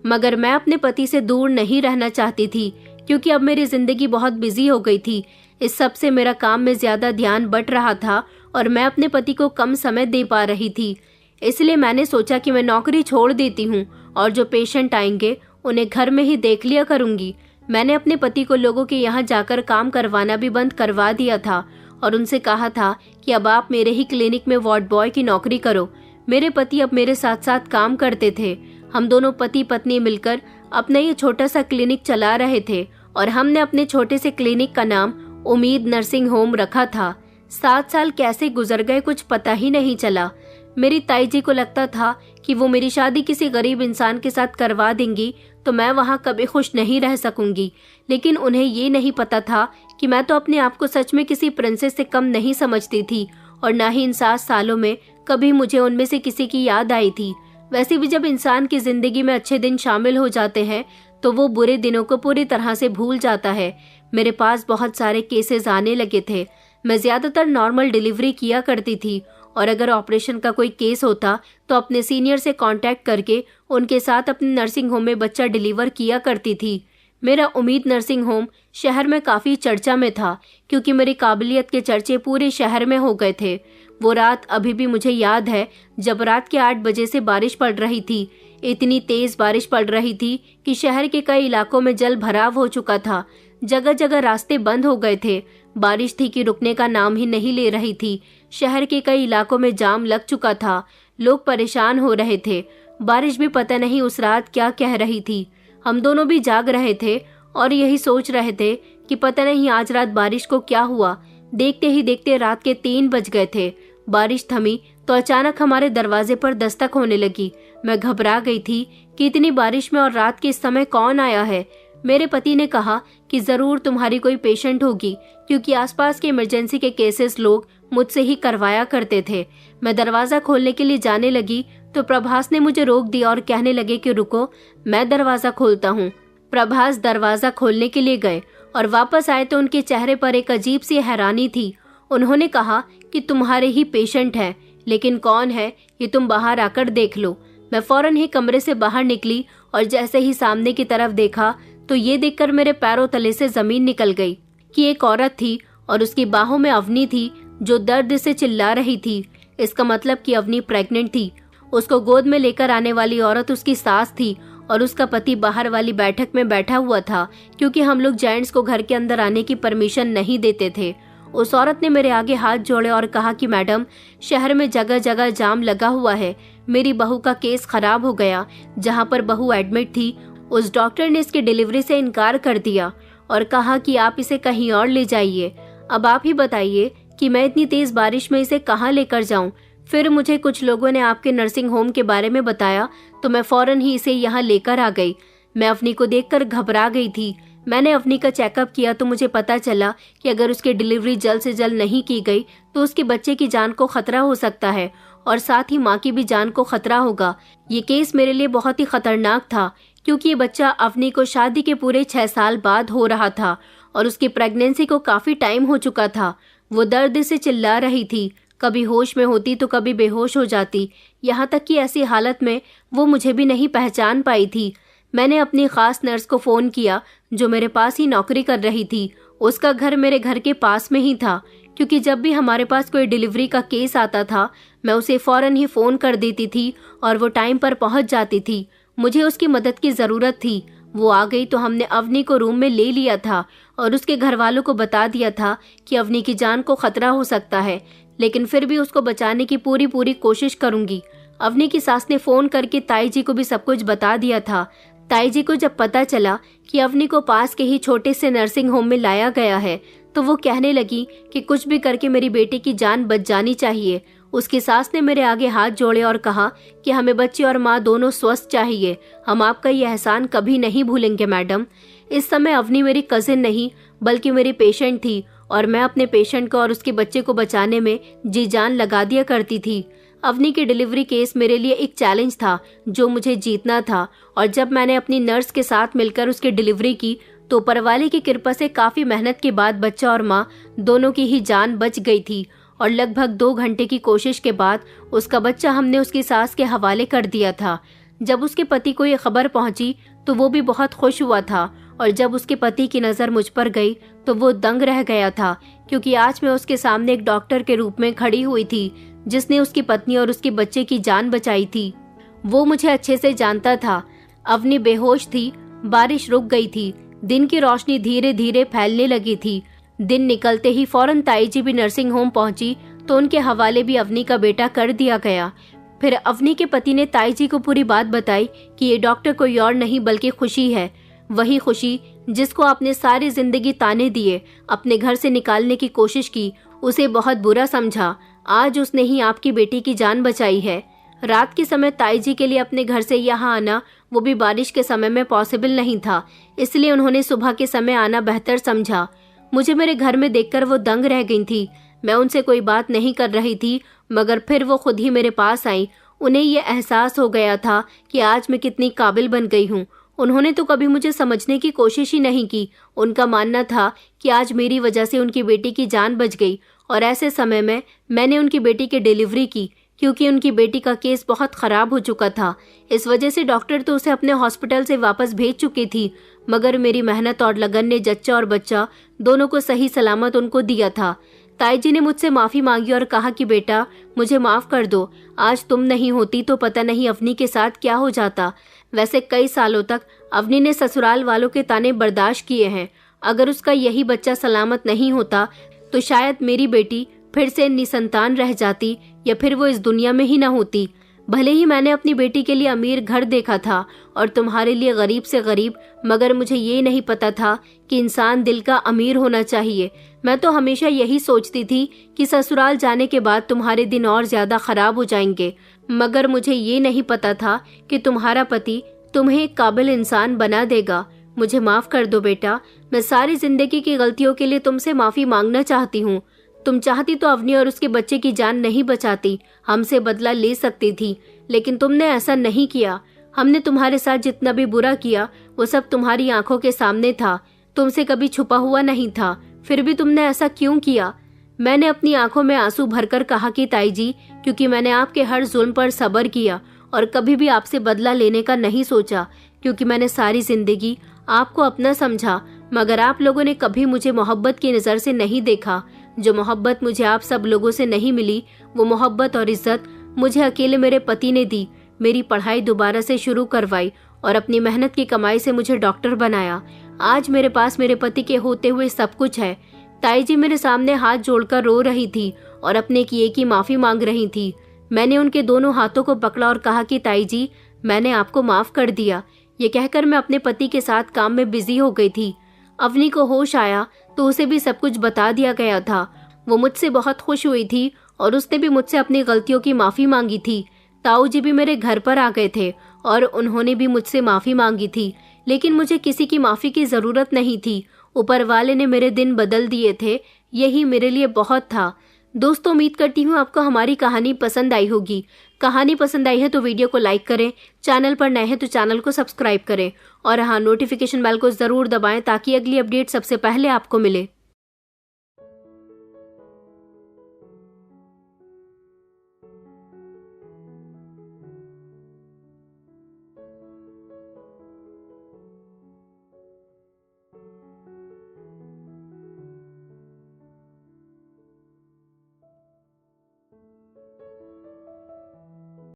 मगर मैं अपने पति से दूर नहीं रहना चाहती थी, क्योंकि अब मेरी जिंदगी बहुत बिजी हो गई थी। इस सब से मेरा काम में ज्यादा ध्यान बट रहा था और मैं अपने पति को कम समय दे पा रही थी। इसलिए मैंने सोचा कि मैं नौकरी छोड़ देती हूँ और जो पेशेंट आएंगे उन्हें घर में ही देख लिया करूंगी। मैंने अपने पति को लोगों के यहाँ जाकर काम करवाना भी बंद करवा दिया था और उनसे कहा था कि अब आप मेरे ही क्लिनिक में वार्ड बॉय की नौकरी करो। मेरे पति अब मेरे साथ साथ काम करते थे। हम दोनों पति पत्नी मिलकर अपना ये छोटा सा क्लिनिक चला रहे थे और हमने अपने छोटे से क्लिनिक का नाम उम्मीद नर्सिंग होम रखा था। 7 साल कैसे गुजर गए कुछ पता ही नहीं चला। मेरी ताई जी को लगता था कि वो मेरी शादी किसी गरीब इंसान के साथ करवा देंगी तो मैं वहाँ कभी खुश नहीं रह सकूंगी, लेकिन उन्हें ये नहीं पता था कि मैं तो अपने आप को सच में किसी प्रिंसेस से कम नहीं समझती थी और ना ही इन 7 सालों में कभी मुझे उनमें से किसी की याद आई थी। वैसे भी जब इंसान की जिंदगी में अच्छे दिन शामिल हो जाते हैं तो वो बुरे दिनों को पूरी तरह से भूल जाता है। मेरे पास बहुत सारे केसेस आने लगे थे। मैं ज्यादातर नॉर्मल डिलीवरी किया करती थी और अगर ऑपरेशन का कोई केस होता तो अपने सीनियर से कांटेक्ट करके उनके साथ अपने नर्सिंग होम में बच्चा डिलीवर किया करती थी। मेरा उम्मीद नर्सिंग होम शहर में काफी चर्चा में था, क्योंकि मेरी काबिलियत के चर्चे पूरे शहर में हो गए थे। वो रात अभी भी मुझे याद है जब रात के 8 बजे से बारिश पड़ रही थी। इतनी तेज बारिश पड़ रही थी कि शहर के कई इलाकों में जल भराव हो चुका था। जगह जगह रास्ते बंद हो गए थे। बारिश थी कि रुकने का नाम ही नहीं ले रही थी। शहर के कई इलाकों में जाम लग चुका था। लोग परेशान हो रहे थे। बारिश भी पता नहीं उस रात क्या कह रही थी। हम दोनों भी जाग रहे थे और यही सोच रहे थे कि पता नहीं आज रात बारिश को क्या हुआ। देखते ही देखते रात के 3 बज गए थे। बारिश थमी तो अचानक हमारे दरवाजे पर दस्तक होने लगी। मैं घबरा गई थी कि इतनी बारिश में और रात के इस समय कौन आया है। मेरे पति ने कहा कि जरूर तुम्हारी कोई पेशेंट होगी, क्योंकि आसपास के इमरजेंसी के केसेस लोग मुझसे ही करवाया करते थे। मैं दरवाजा खोलने के लिए जाने लगी तो प्रभास ने मुझे रोक दिया और कहने लगे कि रुको, मैं दरवाजा खोलता हूँ। प्रभास दरवाजा खोलने के लिए गए और वापस आए तो उनके चेहरे पर एक अजीब सी हैरानी थी। उन्होंने कहा कि तुम्हारे ही पेशेंट है, लेकिन कौन है ये तुम बाहर आकर देख लो। मैं फौरन ही कमरे से बाहर निकली और जैसे ही सामने की तरफ देखा तो ये देखकर मेरे पैरों तले से जमीन निकल गई कि एक औरत थी और उसकी बाहों में अवनी थी जो दर्द से चिल्ला रही थी। इसका मतलब कि अवनी प्रेग्नेंट थी। उसको गोद में लेकर आने वाली औरत उसकी सास थी और उसका पति बाहर वाली बैठक में बैठा हुआ था, क्योंकि हम लोग जेंट्स को घर के अंदर आने की परमिशन नहीं देते थे। उस औरत ने मेरे आगे हाथ जोड़े और कहा कि मैडम, शहर में जगह जगह जाम लगा हुआ है। मेरी बहू का केस खराब हो गया। जहाँ पर बहू एडमिट थी उस डॉक्टर ने इसकी डिलीवरी से इनकार कर दिया और कहा कि आप इसे कहीं और ले जाइए। अब आप ही बताइए कि मैं इतनी तेज बारिश में इसे कहाँ लेकर जाऊं। फिर मुझे कुछ लोगों ने आपके नर्सिंग होम के बारे में बताया तो मैं फौरन ही इसे यहाँ लेकर आ गई। मैं अवनी को देखकर घबरा गई थी। मैंने अवनी का चेकअप किया तो मुझे पता चला कि अगर उसकी डिलीवरी जल्द से जल्द नहीं की गई तो उसके बच्चे की जान को खतरा हो सकता है और साथ ही माँ की भी जान को खतरा होगा। ये केस मेरे लिए बहुत ही खतरनाक था, क्योंकि ये बच्चा अवनी को शादी के पूरे 6 साल बाद हो रहा था और उसकी प्रेगनेंसी को काफी टाइम हो चुका था। वो दर्द से चिल्ला रही थी, कभी होश में होती तो कभी बेहोश हो जाती। यहाँ तक कि ऐसी हालत में वो मुझे भी नहीं पहचान पाई थी। मैंने अपनी खास नर्स को फोन किया जो मेरे पास ही नौकरी कर रही थी। उसका घर मेरे घर के पास में ही था, क्योंकि जब भी हमारे पास कोई डिलीवरी का केस आता था मैं उसे फौरन ही फोन कर देती थी और वो टाइम पर पहुंच जाती थी। मुझे उसकी मदद की जरूरत थी। वो आ गई तो हमने अवनी को रूम में ले लिया था और उसके घर वालों को बता दिया था कि अवनी की जान को खतरा हो सकता है, लेकिन फिर भी उसको बचाने की पूरी कोशिश करूंगी। अवनी की सास ने फोन करके ताई जी को भी सब कुछ बता दिया था। ताई जी को जब पता चला कि अवनी को पास के ही छोटे से नर्सिंग होम में लाया गया है तो वो कहने लगी कि कुछ भी करके मेरी बेटी की जान बच जानी चाहिए। उसकी सास ने मेरे आगे हाथ जोड़े और कहा कि हमें बच्चे और माँ दोनों स्वस्थ चाहिए। हम आपका ये एहसान कभी नहीं भूलेंगे मैडम। इस समय अवनी मेरी कजिन नहीं बल्कि मेरी पेशेंट थी और मैं अपने पेशेंट को और उसके बच्चे को बचाने में जी जान लगा दिया करती थी। अवनी की डिलीवरी केस मेरे लिए एक चैलेंज था जो मुझे जीतना था, और जब मैंने अपनी नर्स के साथ मिलकर उसकी डिलीवरी की तो ऊपरवाले की कृपा से काफी मेहनत के बाद बच्चा और माँ दोनों की ही जान बच गई थी। और लगभग 2 घंटे की कोशिश के बाद उसका बच्चा हमने उसकी सास के हवाले कर दिया था। जब उसके पति को ये खबर पहुंची तो वो भी बहुत खुश हुआ था, और जब उसके पति की नज़र मुझ पर गई तो वो दंग रह गया था, क्योंकि आज मैं उसके सामने एक डॉक्टर के रूप में खड़ी हुई थी जिसने उसकी पत्नी और उसके बच्चे की जान बचाई थी। वो मुझे अच्छे से जानता था। अवनी बेहोश थी। बारिश रुक गई थी। दिन की रोशनी धीरे धीरे फैलने लगी थी। दिन निकलते ही फौरन ताई जी भी नर्सिंग होम पहुंची तो उनके हवाले भी अवनी का बेटा कर दिया गया। फिर अवनी के पति ने ताई जी को पूरी बात बताई कि ये डॉक्टर कोई और नहीं बल्कि खुशी है, वही खुशी जिसको आपने सारी जिंदगी ताने दिए, अपने घर से निकालने की कोशिश की, उसे बहुत बुरा समझा। आज उसने ही आपकी बेटी की जान बचाई है। रात के समय ताई जी के लिए अपने घर से यहाँ आना, वो भी बारिश के समय में पॉसिबल नहीं था, इसलिए उन्होंने सुबह के समय आना बेहतर समझा। मुझे मेरे घर में देखकर वो दंग रह गई थी। मैं उनसे कोई बात नहीं कर रही थी, मगर फिर वो खुद ही मेरे पास आई। उन्हें ये एहसास हो गया था कि आज मैं कितनी काबिल बन गई हूँ। उन्होंने तो कभी मुझे समझने की कोशिश ही नहीं की। उनका मानना था कि आज मेरी वजह से उनकी बेटी की जान बच गई, और ऐसे समय में मैंने उनकी बेटी की डिलीवरी की, क्योंकि उनकी बेटी का केस बहुत खराब हो चुका था। इस वजह से डॉक्टर तो उसे अपने हॉस्पिटल से वापस भेज चुकी थी, मगर मेरी मेहनत और लगन ने जच्चा और बच्चा दोनों को सही सलामत उनको दिया था। ताई जी ने मुझसे माफी मांगी और कहा कि बेटा मुझे माफ कर दो, आज तुम नहीं होती तो पता नहीं अवनी के साथ क्या हो जाता। वैसे कई सालों तक अवनी ने ससुराल वालों के ताने बर्दाश्त किए हैं। अगर उसका यही बच्चा सलामत नहीं होता तो शायद मेरी बेटी फिर से निसंतान रह जाती, या फिर वो इस दुनिया में ही न होती। भले ही मैंने अपनी बेटी के लिए अमीर घर देखा था और तुम्हारे लिए गरीब से गरीब, मगर मुझे ये नहीं पता था कि इंसान दिल का अमीर होना चाहिए। मैं तो हमेशा यही सोचती थी कि ससुराल जाने के बाद तुम्हारे दिन और ज्यादा खराब हो जाएंगे, मगर मुझे ये नहीं पता था कि तुम्हारा पति तुम्हें एक काबिल इंसान बना देगा। मुझे माफ कर दो बेटा, मैं सारी जिंदगी की गलतियों के लिए तुमसे माफी मांगना चाहती हूँ। तुम चाहती तो अवनी और उसके बच्चे की जान नहीं बचाती, हमसे बदला ले सकती थी, लेकिन तुमने ऐसा नहीं किया। हमने तुम्हारे साथ जितना भी बुरा किया वो सब तुम्हारी आंखों के सामने था, तुमसे कभी छुपा हुआ नहीं था, फिर भी तुमने ऐसा क्यों किया? मैंने अपनी आंखों में आंसू भरकर कहा कि ताई जी, क्योंकि मैंने आपके हर जुल्म पर सब्र किया और कभी भी आपसे बदला लेने का नहीं सोचा, क्योंकि मैंने सारी जिंदगी आपको अपना समझा, मगर आप लोगों ने कभी मुझे मोहब्बत की नज़र से नहीं देखा। जो मोहब्बत मुझे आप सब लोगों से नहीं मिली, वो मोहब्बत और इज्जत मुझे अकेले मेरे पति ने दी। मेरी पढ़ाई दोबारा से शुरू करवाई और अपनी मेहनत की कमाई से मुझे डॉक्टर बनाया। आज मेरे पास मेरे पति के होते हुए सब कुछ है। ताई जी मेरे सामने हाथ जोड़कर रो रही थी और अपने किए की माफी मांग रही थी। मैंने उनके दोनों हाथों को पकड़ा और कहा कि ताई जी, मैंने आपको माफ कर दिया। ये कहकर मैं अपने पति के साथ काम में बिजी हो गई थी। अवनी को होश आया तो उसे भी सब कुछ बता दिया गया था। वो मुझसे बहुत खुश हुई थी और उसने भी मुझसे अपनी गलतियों की माफी मांगी थी। ताऊ जी भी मेरे घर पर आ गए थे और उन्होंने भी मुझसे माफी मांगी थी, लेकिन मुझे किसी की माफी की जरूरत नहीं थी। ऊपर वाले ने मेरे दिन बदल दिए थे, यही मेरे लिए बहुत था। दोस्तों, उम्मीद करती हूँ आपको हमारी कहानी पसंद आई होगी। कहानी पसंद आई है तो वीडियो को लाइक करें, चैनल पर नए हैं तो चैनल को सब्सक्राइब करें और हाँ, नोटिफिकेशन बेल को जरूर दबाएं ताकि अगली अपडेट सबसे पहले आपको मिले।